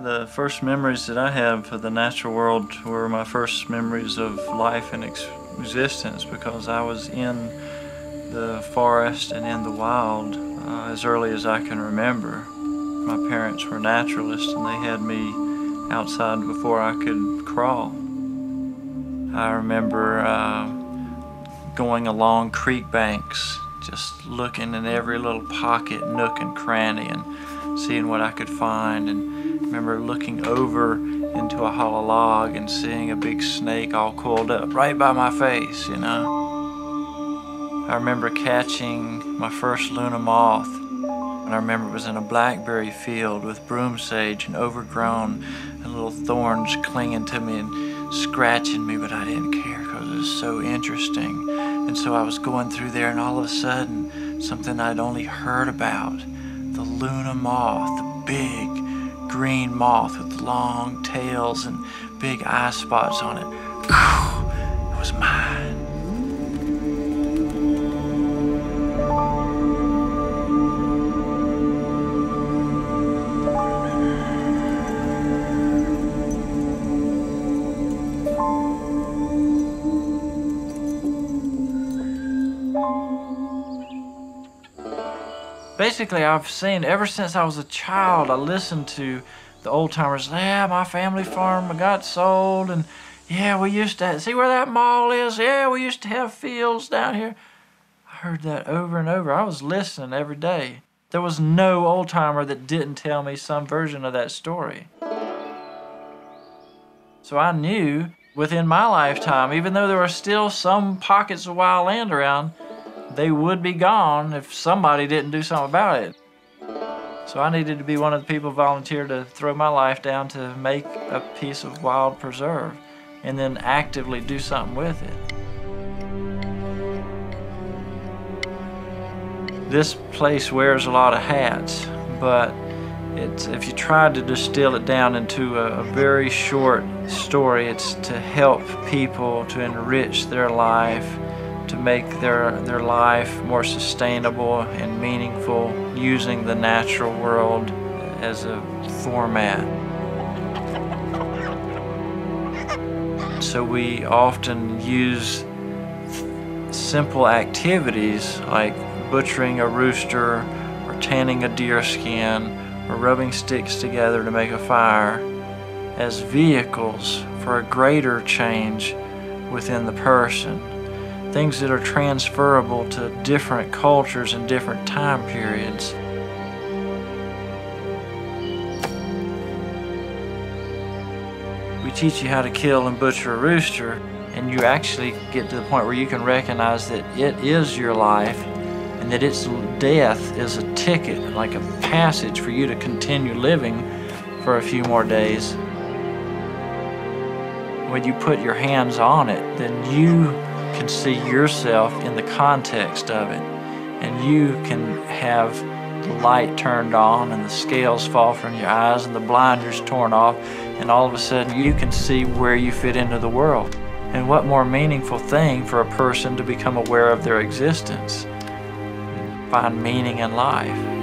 The first memories that I have of the natural world were my first memories of life and existence, because I was in the forest and in the wild as early as I can remember. My parents were naturalists and they had me outside before I could crawl. I remember going along creek banks, just looking in every little pocket, nook and cranny, and seeing what I could find. And I remember looking over into a hollow log and seeing a big snake all coiled up right by my face, you know. I remember catching my first Luna moth, and I remember it was in a blackberry field with broom sage and overgrown and little thorns clinging to me and scratching me, but I didn't care because it was so interesting. And so I was going through there, and all of a sudden, something I'd only heard about, the Luna moth, the big green moth with long tails and big eye spots on it. It was mine. Basically, I've seen, ever since I was a child, I listened to the old timers. Yeah, my family farm got sold, and yeah, we used to see where that mall is. Yeah, we used to have fields down here. I heard that over and over. I was listening every day. There was no old timer that didn't tell me some version of that story. So I knew within my lifetime, even though there were still some pockets of wild land around, they would be gone if somebody didn't do something about it. So I needed to be one of the people volunteered to throw my life down to make a piece of wild preserve and then actively do something with it. This place wears a lot of hats, but if you tried to distill it down into a very short story, it's to help people to enrich their life, to make their life more sustainable and meaningful, using the natural world as a format. So we often use simple activities like butchering a rooster or tanning a deer skin or rubbing sticks together to make a fire as vehicles for a greater change within the person. Things that are transferable to different cultures and different time periods. We teach you how to kill and butcher a rooster, and you actually get to the point where you can recognize that it is your life and that its death is a ticket, like a passage for you to continue living for a few more days. When you put your hands on it, then you can see yourself in the context of it, and you can have the light turned on and the scales fall from your eyes and the blinders torn off, and all of a sudden you can see where you fit into the world. And what more meaningful thing for a person to become aware of their existence, find meaning in life.